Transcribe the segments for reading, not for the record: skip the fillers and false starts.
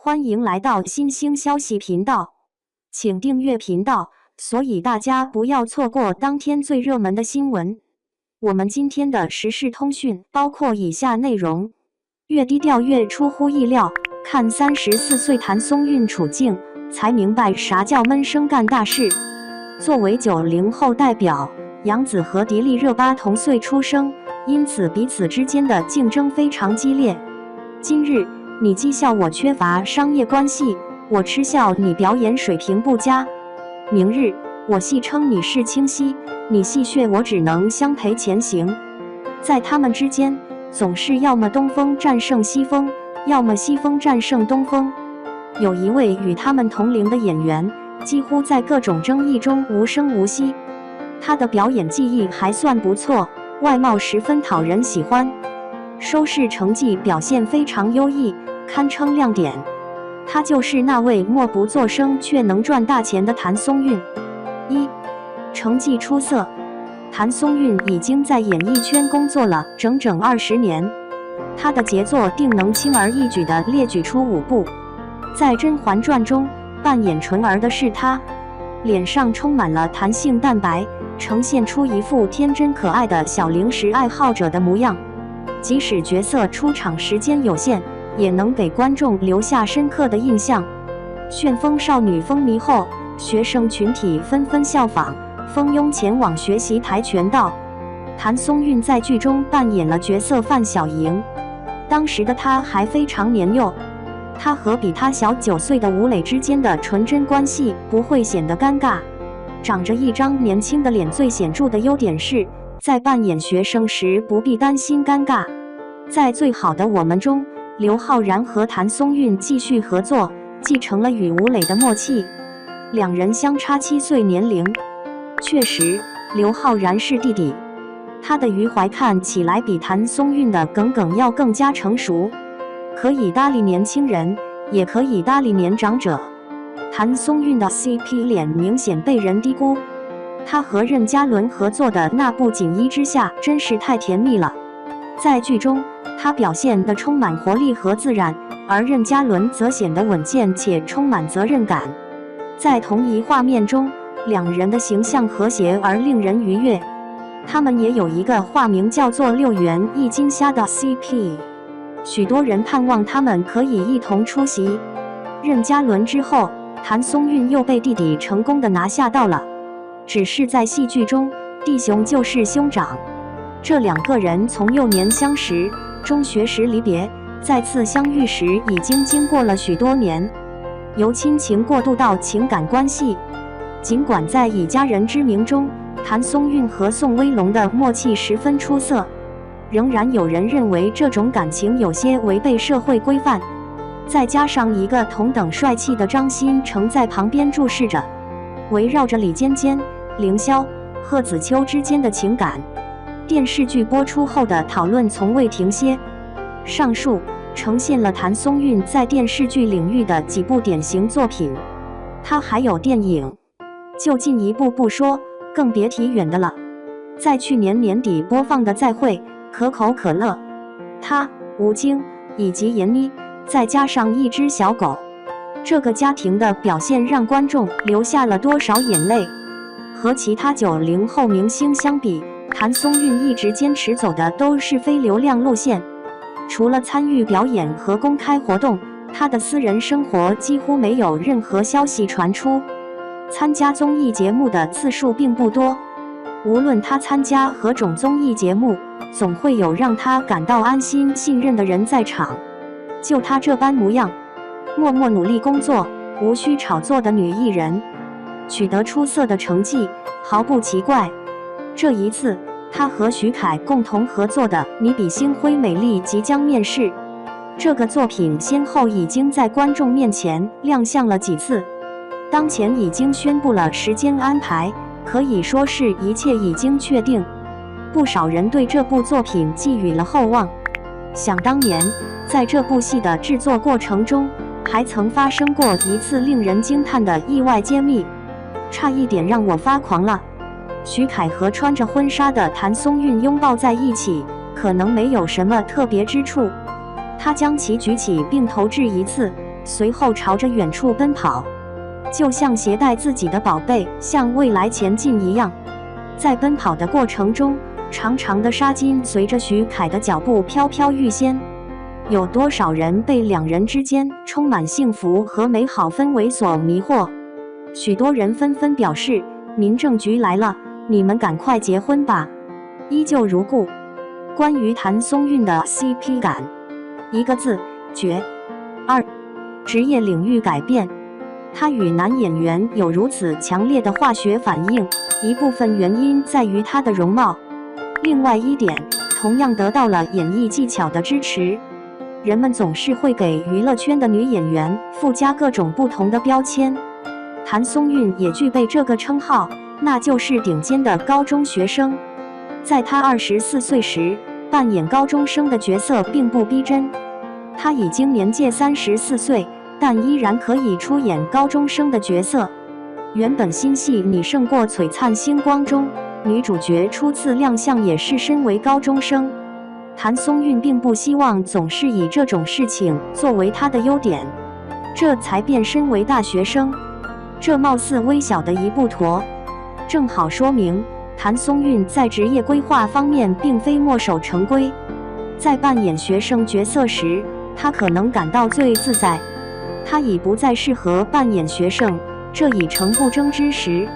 欢迎来到新兴消息频道，请订阅频道，所以大家不要错过当天最热门的新闻。我们今天的时事通讯包括以下内容：越低调越出乎意料，看34岁谭松韵处境，才明白啥叫闷声干大事。作为90后代表，杨紫和迪丽热巴同岁出生，因此彼此之间的竞争非常激烈。今日你讥笑我缺乏商业关系，我嗤笑你表演水平不佳；明日我戏称你是清晰，你戏谑我只能相陪前行。在他们之间，总是要么东风战胜西风，要么西风战胜东风。有一位与他们同龄的演员，几乎在各种争议中无声无息。他的表演技艺还算不错，外貌十分讨人喜欢，收视成绩表现非常优异，堪称亮点。他就是那位默不作声却能赚大钱的谭松韵。成绩出色。谭松韵已经在演艺圈工作了整整20年，她的杰作定能轻而易举地列举出5部。在《甄嬛传》中扮演纯儿的是她，脸上充满了弹性蛋白，呈现出一副天真可爱的小零食爱好者的模样。即使角色出场时间有限，也能给观众留下深刻的印象。旋风少女风靡后，学生群体纷纷效仿，蜂拥前往学习跆拳道。谭松韵在剧中扮演了角色范小莹，当时的她还非常年幼，她和比她小9岁的吴磊之间的纯真关系不会显得尴尬。长着一张年轻的脸最显著的优点是，在扮演学生时不必担心尴尬。在《最好的我们》中，刘昊然和谭松韵继续合作，继承了与吴磊的默契。两人相差7岁年龄，确实，刘昊然是弟弟，他的余淮看起来比谭松韵的耿耿要更加成熟，可以搭理年轻人，也可以搭理年长者。谭松韵的 CP 脸明显被人低估，她和任嘉伦合作的那部《锦衣之下》真是太甜蜜了。在剧中，她表现得充满活力和自然，而任嘉伦则显得稳健且充满责任感。在同一画面中，两人的形象和谐而令人愉悦。他们也有一个化名叫做6元一金虾的 CP， 许多人盼望他们可以一同出席。任嘉伦之后，谭松韵又被弟弟成功地拿下到了，只是在戏剧中，弟兄就是兄长。这2个人从幼年相识，中学时离别，再次相遇时已经经过了许多年，由亲情过渡到情感关系。尽管在《以家人之名》中，谭松韵和宋威龙的默契十分出色，仍然有人认为这种感情有些违背社会规范。再加上一个同等帅气的张新成在旁边注视着，围绕着李尖尖、凌霄、贺子秋之间的情感，电视剧播出后的讨论从未停歇。上述呈现了谭松韵在电视剧领域的几部典型作品，她还有电影，就进一步不说，更别提远的了。在去年年底播放的《再会》、可口可乐，她、吴京以及闫妮，再加上一只小狗，这个家庭的表现让观众流下了多少眼泪。和其他90后明星相比，谭松韵一直坚持走的都是非流量路线。除了参与表演和公开活动，她的私人生活几乎没有任何消息传出。参加综艺节目的次数并不多，无论她参加何种综艺节目，总会有让她感到安心信任的人在场。就她这般模样，默默努力工作，无需炒作的女艺人，取得出色的成绩毫不奇怪。这一次，她和徐凯共同合作的《你比星辉美丽》即将面世。这个作品先后已经在观众面前亮相了几次，当前已经宣布了时间安排，可以说是一切已经确定。不少人对这部作品寄予了厚望。想当年，在这部戏的制作过程中，还曾发生过一次令人惊叹的意外揭秘，差一点让我发狂了。徐凯和穿着婚纱的谭松韵拥抱在一起，可能没有什么特别之处，他将其举起并投掷一次，随后朝着远处奔跑，就像携带自己的宝贝向未来前进一样。在奔跑的过程中，长长的纱巾随着徐凯的脚步飘飘欲仙。有多少人被两人之间充满幸福和美好氛围所迷惑？许多人纷纷表示，民政局来了，你们赶快结婚吧。依旧如故。关于谭松韵的 CP 感，一个字：绝。2. 职业领域改变。他与男演员有如此强烈的化学反应，一部分原因在于他的容貌，另外一点同样得到了演艺技巧的支持。人们总是会给娱乐圈的女演员附加各种不同的标签，谭松韵也具备这个称号，那就是顶尖的高中学生。在她24岁时，扮演高中生的角色并不逼真。她已经年届34岁，但依然可以出演高中生的角色。原本新戏《你胜过璀璨星光》中，女主角初次亮相也是身为高中生。谭松韵并不希望总是以这种事情作为她的优点，这才变身为大学生。这貌似微小的一步驼，正好说明谭松韵在职业规划方面并非墨守成规。在扮演学生角色时，她可能感到最自在。她已不再适合扮演学生，这已成不争之时。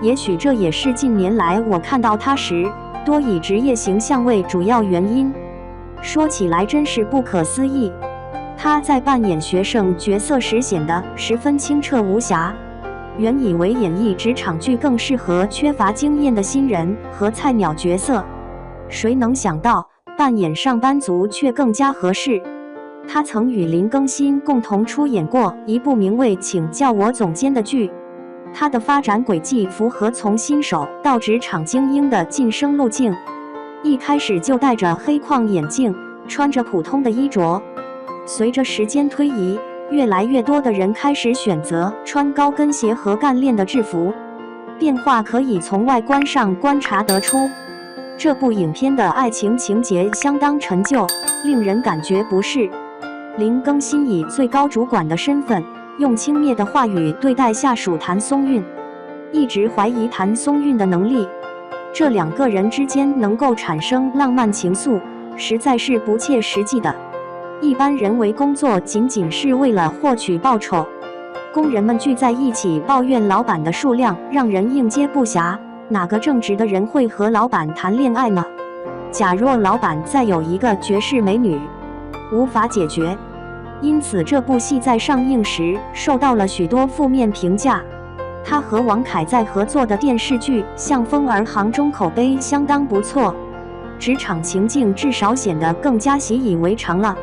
也许这也是近年来我看到她时多以职业形象为主要原因。说起来真是不可思议，她在扮演学生角色时显得十分清澈无瑕。原以为演绎职场剧更适合缺乏经验的新人和菜鸟角色，谁能想到扮演上班族却更加合适。她曾与林更新共同出演过一部名为《请叫我总监》的剧。她的发展轨迹符合从新手到职场精英的晋升路径。一开始就戴着黑框眼镜，穿着普通的衣着。随着时间推移，越来越多的人开始选择穿高跟鞋和干练的制服。变化可以从外观上观察得出。这部影片的爱情情节相当陈旧，令人感觉不适。林更新以最高主管的身份，用轻蔑的话语对待下属谭松韵，一直怀疑谭松韵的能力。这两个人之间能够产生浪漫情愫，实在是不切实际的。一般人为工作仅仅是为了获取报酬，工人们聚在一起抱怨老板的数量让人应接不暇，哪个正直的人会和老板谈恋爱呢？假若老板再有一个绝世美女，无法解决。因此这部戏在上映时受到了许多负面评价。他和王凯在合作的电视剧《向风而航》中口碑相当不错，职场情境至少显得更加习以为常了。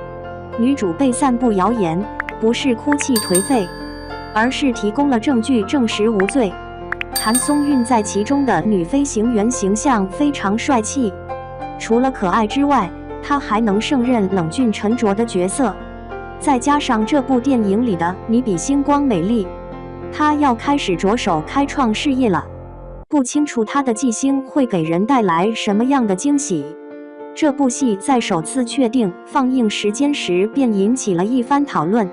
女主被散布谣言，不是哭泣颓废，而是提供了证据证实无罪。谭松韵在其中的女飞行员形象非常帅气，除了可爱之外，她还能胜任冷峻沉着的角色。再加上这部电影里的你比星光美丽，她要开始着手开创事业了。不清楚她的巨星会给人带来什么样的惊喜。这部戏在首次确定放映时间时便引起了一番讨论，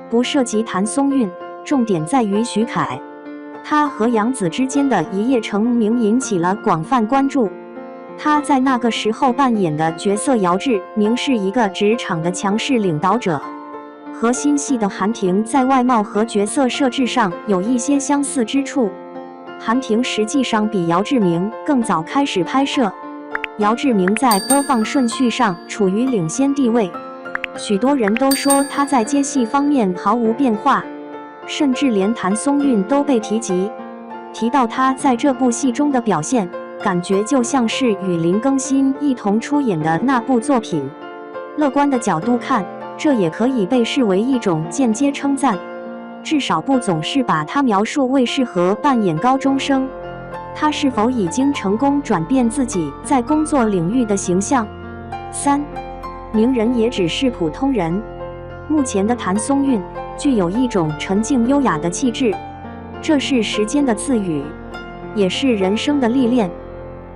不涉及谭松韵，重点在于徐凯。他和杨紫之间的一夜成名引起了广泛关注。他在那个时候扮演的角色姚志明是一个职场的强势领导者，和新戏的韩婷在外貌和角色设置上有一些相似之处。韩婷实际上比姚志明更早开始拍摄，姚志明在播放顺序上处于领先地位。许多人都说他在接戏方面毫无变化，甚至连谭松韵都被提及。提到他在这部戏中的表现，感觉就像是与林更新一同出演的那部作品。乐观的角度看，这也可以被视为一种间接称赞，至少不总是把他描述为适合扮演高中生。他是否已经成功转变自己在工作领域的形象？3. 名人也只是普通人。目前的谭松韵具有一种沉静优雅的气质，这是时间的赐予，也是人生的历练。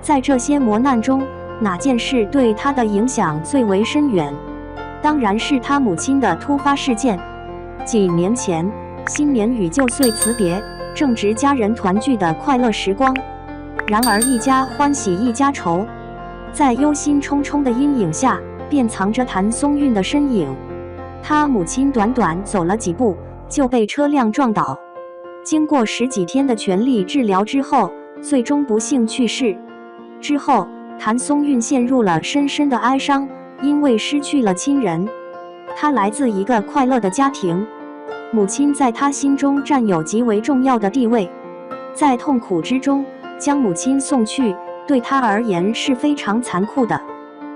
在这些磨难中，哪件事对他的影响最为深远？当然是他母亲的突发事件。几年前，新年与旧岁辞别，正值家人团聚的快乐时光。然而一家欢喜一家愁，在忧心忡忡的阴影下，便藏着谭松韵的身影。他母亲短短走了几步，就被车辆撞倒。经过10几天的全力治疗之后，最终不幸去世。之后，谭松韵陷入了深深的哀伤，因为失去了亲人。她来自一个快乐的家庭，母亲在她心中占有极为重要的地位。在痛苦之中将母亲送去，对她而言是非常残酷的。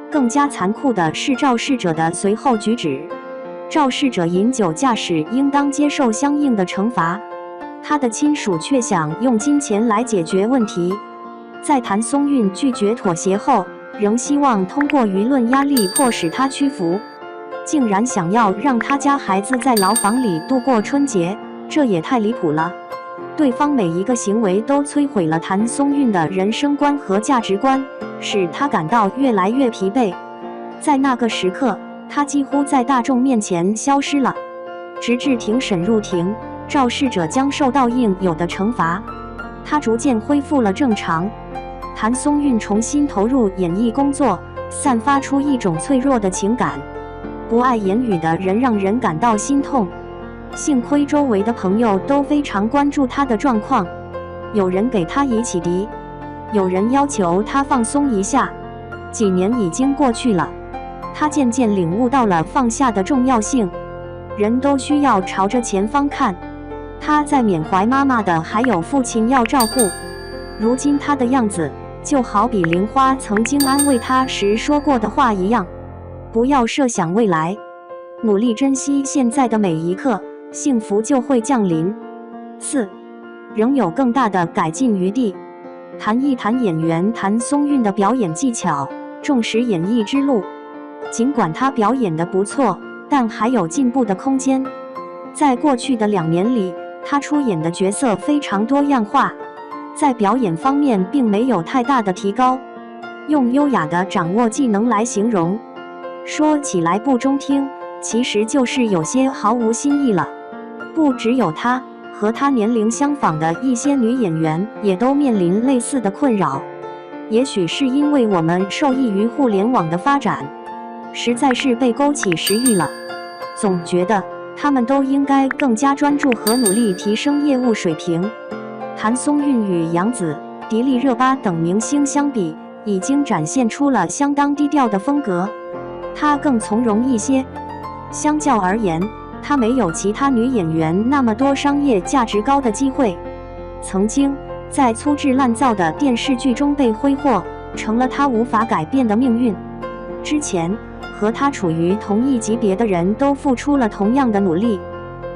更加残酷的是肇事者的随后举止。肇事者饮酒驾驶应当接受相应的惩罚，他的亲属却想用金钱来解决问题。在谭松韵拒绝妥协后，仍希望通过舆论压力迫使他屈服，竟然想要让他家孩子在牢房里度过春节，这也太离谱了。对方每一个行为都摧毁了谭松韵的人生观和价值观，使他感到越来越疲惫。在那个时刻，他几乎在大众面前消失了。直至庭审入庭，肇事者将受到应有的惩罚，他逐渐恢复了正常。谭松韵重新投入演艺工作，散发出一种脆弱的情感，不爱言语的人让人感到心痛。幸亏周围的朋友都非常关注他的状况，有人给他以启迪，有人要求他放松一下。几年已经过去了，他渐渐领悟到了放下的重要性。人都需要朝着前方看。他在缅怀妈妈的，还有父亲要照顾。如今他的样子，就好比玲花曾经安慰他时说过的话一样：不要设想未来，努力珍惜现在的每一刻，幸福就会降临。4. 仍有更大的改进余地。谈一谈演员谭松韵的表演技巧，重拾演艺之路。尽管他表演得不错，但还有进步的空间。在过去的2年里，他出演的角色非常多样化，在表演方面并没有太大的提高。用优雅的掌握技能来形容，说起来不中听，其实就是有些毫无新意了。不只有他，和他年龄相仿的一些女演员也都面临类似的困扰。也许是因为我们受益于互联网的发展，实在是被勾起食欲了，总觉得他们都应该更加专注和努力提升业务水平。谭松韵与杨紫、迪丽热巴等明星相比，已经展现出了相当低调的风格，她更从容一些。相较而言，她没有其他女演员那么多商业价值高的机会。曾经在粗制滥造的电视剧中被挥霍，成了她无法改变的命运。之前和他处于同一级别的人都付出了同样的努力，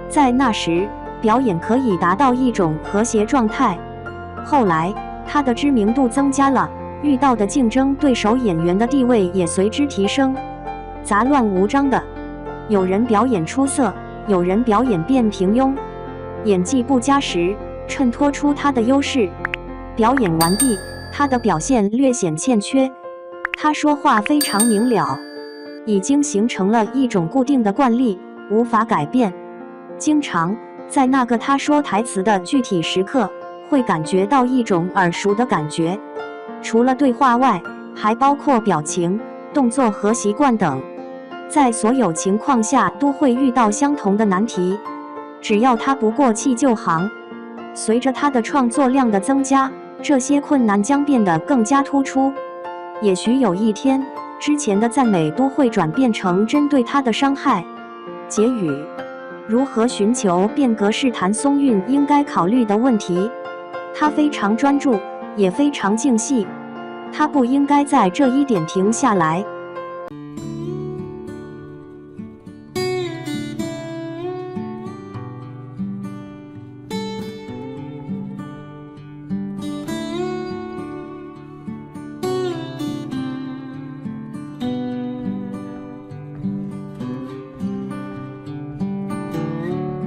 在那时表演可以达到一种和谐状态。后来他的知名度增加了，遇到的竞争对手演员的地位也随之提升。杂乱无章的，有人表演出色，有人表演变平庸。演技不佳时，衬托出他的优势；表演完毕，他的表现略显欠缺。他说话非常明了，已经形成了一种固定的惯例，无法改变。经常在那个他说台词的具体时刻，会感觉到一种耳熟的感觉。除了对话外，还包括表情、动作和习惯等。在所有情况下都会遇到相同的难题，只要他不过气就好。随着他的创作量的增加，这些困难将变得更加突出。也许有一天，之前的赞美都会转变成针对他的伤害。结语：如何寻求变革是谭松韵应该考虑的问题。他非常专注，也非常精细，他不应该在这一点停下来。